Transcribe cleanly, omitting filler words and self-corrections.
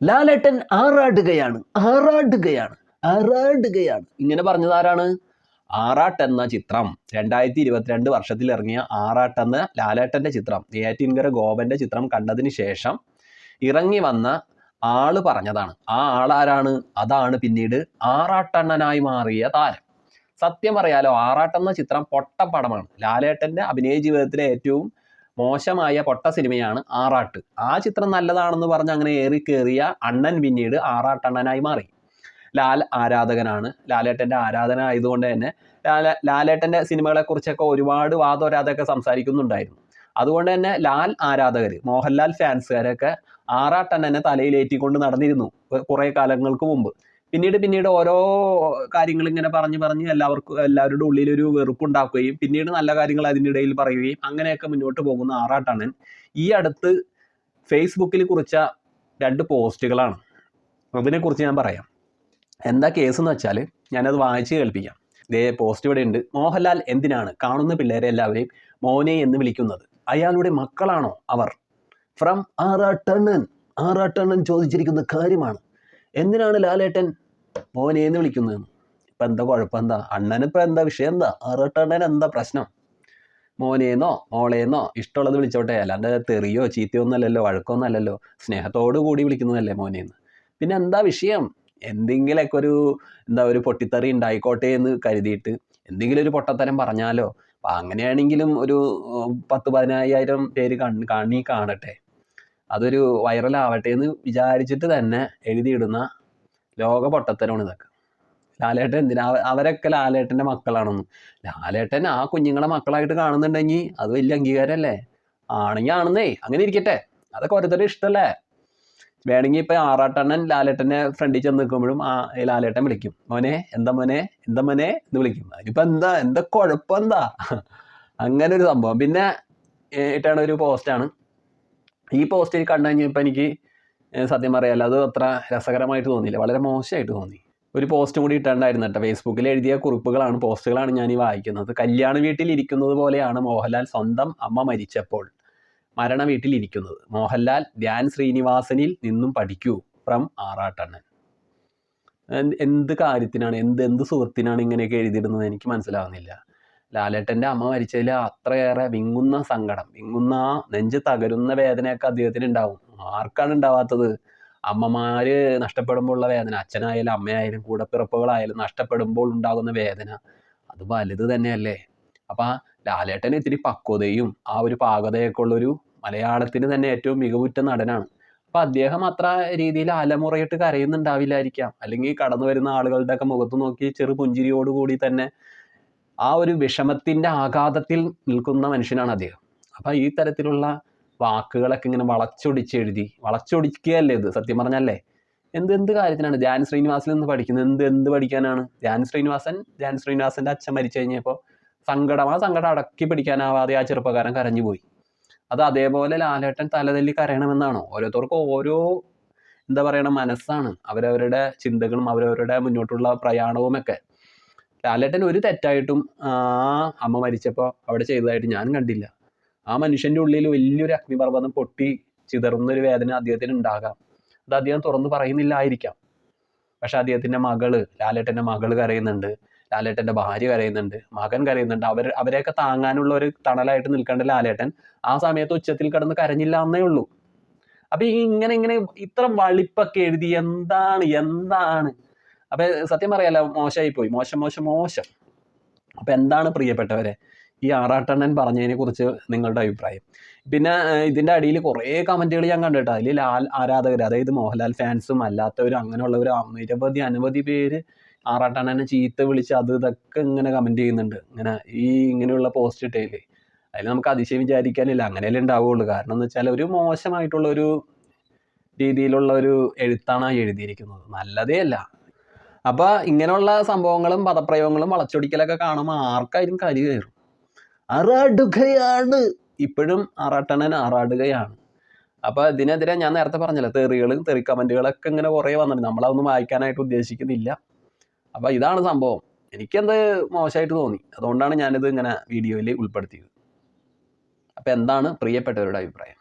ലാലേട്ടൻ ആറാടുകയാണ് ആറാടുകയാണ് ആറാടുകയാണ് ഇങ്ങനെ പറഞ്ഞത് ആരാണ്? ആറാട്ട് എന്ന ചിത്രം 2022 വർഷത്തിൽ ഇറങ്ങിയ ആറാട്ട് എന്ന ലാലേട്ടൻ്റെ ചിത്രം, നെയ്യാറ്റിൻകര ഗോപന്റെ ചിത്രം കണ്ടതിന് ശേഷം ഇറങ്ങി വന്ന ആള് പറഞ്ഞതാണ്. ആ ആളാരാണ്? അതാണ് പിന്നീട് ആറാട്ടണ്ണനായി മാറിയ താരം. സത്യം പറയാലോ, ആറാട്ടെന്ന ചിത്രം പൊട്ടപ്പടമാണ്. ലാലേട്ടൻ്റെ അഭിനയ ജീവിതത്തിലെ ഏറ്റവും മോശമായ പൊട്ട സിനിമയാണ് ആറാട്ട്. ആ ചിത്രം നല്ലതാണെന്ന് പറഞ്ഞ് അങ്ങനെ ഏറിക്കേറിയ അണ്ണൻ പിന്നീട് ആറാട്ടണ്ണനായി മാറി. ലാൽ ആരാധകനാണ്, ലാലേട്ടൻ്റെ ആരാധന ആയതുകൊണ്ട് തന്നെ ലാലേട്ടൻ്റെ സിനിമകളെക്കുറിച്ചൊക്കെ ഒരുപാട് വാദോരാതൊക്കെ സംസാരിക്കുന്നുണ്ടായിരുന്നു. അതുകൊണ്ട് തന്നെ ലാൽ ആരാധകർ, മോഹൻലാൽ ഫാൻസുകാരൊക്കെ ആറാട്ടണ്ണനെ തലയിലേറ്റിക്കൊണ്ട് നടന്നിരുന്നു കുറേ കാലങ്ങൾക്ക് മുമ്പ്. പിന്നീട് ഓരോ കാര്യങ്ങൾ ഇങ്ങനെ പറഞ്ഞ് എല്ലാവരുടെ ഉള്ളിലൊരു വെറുപ്പുണ്ടാക്കുകയും പിന്നീട് നല്ല കാര്യങ്ങൾ അതിനിടയിൽ പറയുകയും അങ്ങനെയൊക്കെ മുന്നോട്ട് പോകുന്ന ആറാട്ടണ്ണൻ ഈ അടുത്ത് ഫേസ്ബുക്കിൽ കുറിച്ച 2 പോസ്റ്റുകളാണ്. അതിനെക്കുറിച്ച് ഞാൻ പറയാം. എന്താ കേസ് എന്ന് വെച്ചാൽ ഞാനത് വായിച്ച് കേൾപ്പിക്കാം. ഇതേ പോസ്റ്റ് ഇവിടെ ഉണ്ട്. മോഹൻലാൽ എന്തിനാണ് കാണുന്ന പിള്ളേരെ എല്ലാവരെയും മോനെ എന്ന് വിളിക്കുന്നത്? അയാളുടെ മക്കളാണോ അവർ? ഫ്രം ആറാട്ടണ്ണൻ. ആറാട്ടണ്ണൻ ചോദിച്ചിരിക്കുന്ന കാര്യമാണ്. എന്തിനാണ് ലാലേട്ടൻ മോനെ എന്ന് വിളിക്കുന്നതെന്ന്? ഇപ്പം എന്താ കുഴപ്പം? എന്താ അണ്ണനിപ്പോൾ എന്താ വിഷയം? എന്താ ആറാട്ടണ്ണൻ എന്താ പ്രശ്നം? മോനേന്നോ മോളേന്നോ ഇഷ്ടമുള്ളത് വിളിച്ചോട്ടെ, അല്ലാണ്ട് തെറിയോ ചീത്തയോ ഒന്നല്ലല്ലോ, വഴക്കൊന്നല്ലല്ലോ, സ്നേഹത്തോടു കൂടി വിളിക്കുന്നതല്ലേ മോനേന്ന്. പിന്നെ എന്താ വിഷയം? എന്തെങ്കിലുമൊക്കെ ഒരു പൊട്ടിത്തെറി ഉണ്ടായിക്കോട്ടെ എന്ന് കരുതിയിട്ട് എന്തെങ്കിലും ഒരു പൊട്ടത്തരം പറഞ്ഞാലോ? അപ്പം അങ്ങനെയാണെങ്കിലും ഒരു 10-15,000 പേര് കാണട്ടെ, അതൊരു വൈറലാവട്ടെ എന്ന് വിചാരിച്ചിട്ട് തന്നെ എഴുതിയിടുന്ന ലോക പൊട്ടത്തരമാണ് ഇതൊക്കെ. ലാലേട്ടൻ എന്തിനാ? അവരൊക്കെ ലാലേട്ടൻ്റെ മക്കളാണെന്ന്. ലാലേട്ടൻ ആ കുഞ്ഞുങ്ങളെ മക്കളായിട്ട് കാണുന്നുണ്ടെങ്കിൽ അത് വലിയ അംഗീകാരമല്ലേ? ആണെങ്കിൽ ആണെന്നേ, അങ്ങനെ ഇരിക്കട്ടെ, അതൊക്കെ ഓരോരുത്തരുടെ ഇഷ്ടമല്ലേ. വേണമെങ്കിൽ ഇപ്പം ആറാട്ടണ്ണൻ ലാലേട്ടൻ്റെ ഫ്രണ്ടിൽ ചെന്ന് നിൽക്കുമ്പോഴും ലാലേട്ടൻ വിളിക്കും, മോനെ എന്താ മോനെ എന്താ മോനെ എന്ന് വിളിക്കും. അതിനിപ്പോൾ എന്താ കുഴപ്പം? എന്താ അങ്ങനെ ഒരു സംഭവം. പിന്നെ ഇട്ടാണ് ഒരു പോസ്റ്റാണ്. ഈ പോസ്റ്റിൽ കണ്ടു കഴിഞ്ഞപ്പോൾ എനിക്ക് സത്യം പറയാമല്ലോ, അത് അത്ര രസകരമായിട്ട് തോന്നിയില്ല, വളരെ മോശമായിട്ട് തോന്നി. ഒരു പോസ്റ്റും കൂടി ഇട്ടുണ്ടായിരുന്നു കേട്ടോ. ഫേസ്ബുക്കിൽ എഴുതിയ പോസ്റ്റുകളാണ് ഞാൻ ഈ വായിക്കുന്നത്. കല്യാണ വീട്ടിൽ ഇരിക്കുന്നത് പോലെയാണ് മോഹൻലാൽ സ്വന്തം അമ്മ മരിച്ചപ്പോൾ മരണ വീട്ടിലിരിക്കുന്നത്. മോഹൻലാൽ ധ്യാൻ ശ്രീനിവാസനിൽ നിന്നും പഠിക്കൂ, ഫ്രം ആറാട്ടണ്ണൻ. എന്ത് കാര്യത്തിനാണ്, എന്ത് സുഹൃത്തിനാണ് ഇങ്ങനെയൊക്കെ എഴുതിയിടുന്നത്? എനിക്ക് മനസ്സിലാവുന്നില്ല. ലാലേട്ടൻ്റെ അമ്മ മരിച്ചതിൽ അത്രയേറെ വിങ്ങുന്ന സങ്കടം, വിങ്ങുന്ന നെഞ്ച് തകരുന്ന വേദനയൊക്കെ അദ്ദേഹത്തിന് ഉണ്ടാവും. ആർക്കാണ് ഉണ്ടാവാത്തത്? അമ്മമാർ നഷ്ടപ്പെടുമ്പോൾ ഉള്ള വേദന, അച്ഛനായാലും അമ്മയായാലും കൂടപ്പിറപ്പുകളായാലും നഷ്ടപ്പെടുമ്പോൾ ഉണ്ടാകുന്ന വേദന അത് വലുത് തന്നെയല്ലേ. അപ്പം ലാലേട്ടന് ഇത്തിരി പക്വതയും ആ ഒരു പാകതയൊക്കെ ഉള്ളൊരു മലയാളത്തിന് തന്നെ ഏറ്റവും മികവുറ്റ നടനാണ്. അപ്പം അദ്ദേഹം അത്ര രീതിയിൽ അലമുറയിട്ട് കരയുന്നുണ്ടാവില്ലായിരിക്കാം. അല്ലെങ്കിൽ കടന്നു വരുന്ന ആളുകളുടെയൊക്കെ മുഖത്ത് നോക്കി ചെറു പുഞ്ചിരിയോടുകൂടി തന്നെ ആ ഒരു വിഷമത്തിൻ്റെ ആഘാതത്തിൽ നിൽക്കുന്ന മനുഷ്യനാണ് അദ്ദേഹം. അപ്പം ഈ തരത്തിലുള്ള വാക്കുകളൊക്കെ ഇങ്ങനെ വളച്ചൊടിക്കുകയല്ലേ ഇത്? സത്യം പറഞ്ഞല്ലേ, എന്ത് കാര്യത്തിനാണ്? ധ്യാൻ ശ്രീനിവാസനിൽ നിന്ന് പഠിക്കുന്നത് എന്ത് പഠിക്കാനാണ്? ധ്യാൻ ശ്രീനിവാസൻ്റെ അച്ഛൻ മരിച്ചു കഴിഞ്ഞപ്പോൾ ആ സങ്കടം അടക്കി പിടിക്കാനാവാതെ ആ ചെറുപ്പക്കാരൻ കരഞ്ഞുപോയി. അത് അതേപോലെ ലാലേട്ടൻ തലതല്ലി കരയണമെന്നാണോ? ഓരോരുത്തർക്കും ഓരോ എന്താ പറയണ മനസ്സാണ്, അവരവരുടെ ചിന്തകളും അവരവരുടെ മുന്നോട്ടുള്ള പ്രയാണവുമൊക്കെ. ലാലേട്ടൻ ഒരു തെറ്റായിട്ടും അമ്മ മരിച്ചപ്പോൾ അവിടെ ചെയ്തതായിട്ട് ഞാൻ കണ്ടില്ല. ആ മനുഷ്യൻ്റെ ഉള്ളിൽ വലിയൊരു അഗ്നിപർവ്വതം പൊട്ടി ചിതറുന്നൊരു വേദന അദ്ദേഹത്തിന് ഉണ്ടാകാം. അത് അദ്ദേഹം തുറന്ന് പറയുന്നില്ലായിരിക്കാം. പക്ഷെ അദ്ദേഹത്തിൻ്റെ ലാലേട്ടൻ്റെ മകള് കരയുന്നുണ്ട്, ലാലേട്ടൻ്റെ ഭാര്യ കരയുന്നുണ്ട്, മകൻ കരയുന്നുണ്ട്. അവരെയൊക്കെ താങ്ങാനുള്ള ഒരു തണലായിട്ട് നിൽക്കേണ്ട ലാലേട്ടൻ ആ സമയത്ത് ഉച്ചത്തിൽ കിടന്ന് കരഞ്ഞില്ല എന്നേ ഉള്ളൂ. അപ്പം ഇങ്ങനെ ഇത്ര വളിപ്പൊക്കെ എഴുതി എന്താണ്? അപ്പം സത്യം പറയാലോ, മോശമായിപ്പോയി, മോശം. അപ്പം എന്താണ് പ്രിയപ്പെട്ടവരെ ഈ ആറാട്ടണ്ണൻ പറഞ്ഞതിനെ കുറിച്ച് നിങ്ങളുടെ അഭിപ്രായം? പിന്നെ ഇതിൻ്റെ അടിയിൽ കുറേ കമൻറ്റുകൾ ഞാൻ കണ്ടിട്ടോ. അതിൽ ലാൽ ആരാധകർ, അതായത് മോഹൻലാൽ ഫാൻസും അല്ലാത്തവരും അങ്ങനെയുള്ളവർ അനവധി പേര് ആറാട്ടണ്ണനെ ചീത്ത വിളിച്ച് ഇതൊക്കെ ഇങ്ങനെ കമൻറ്റ് ചെയ്യുന്നുണ്ട്. ഇങ്ങനെയുള്ള പോസ്റ്റ് ഇട്ടേല് അതിൽ നമുക്ക് അതിശയം വിചാരിക്കാനില്ല. അങ്ങനെയല്ലേ ഉണ്ടാവുകയുള്ളൂ. കാരണം എന്ന് വെച്ചാൽ ഒരു മോശമായിട്ടുള്ളൊരു രീതിയിലുള്ള ഒരു എഴുത്താണ് എഴുതിയിരിക്കുന്നത്, നല്ലതേ അല്ല. അപ്പോൾ ഇങ്ങനെയുള്ള സംഭവങ്ങളും പദപ്രയോഗങ്ങളും വളച്ചൊടിക്കലൊക്കെ കാണുമ്പോൾ ആർക്കായാലും കരി കയറും. ആറാടുകയാണ്, ഇപ്പോഴും ആറാട്ടണ്ണൻ ആറാടുകയാണ്. അപ്പോൾ ഇതിനെതിരെ ഞാൻ നേരത്തെ പറഞ്ഞല്ലോ, തെറി കമൻറ്റുകളൊക്കെ ഇങ്ങനെ കുറേ വന്നിട്ടുണ്ട്. നമ്മളതൊന്നും വായിക്കാനായിട്ട് ഉദ്ദേശിക്കുന്നില്ല. അപ്പോൾ ഇതാണ് സംഭവം. എനിക്കെന്ത് മോശമായിട്ട് തോന്നി, അതുകൊണ്ടാണ് ഞാനിത് ഇങ്ങനെ വീഡിയോയിൽ ഉൾപ്പെടുത്തിയത്. അപ്പോൾ എന്താണ് പ്രിയപ്പെട്ടവരുടെ അഭിപ്രായം?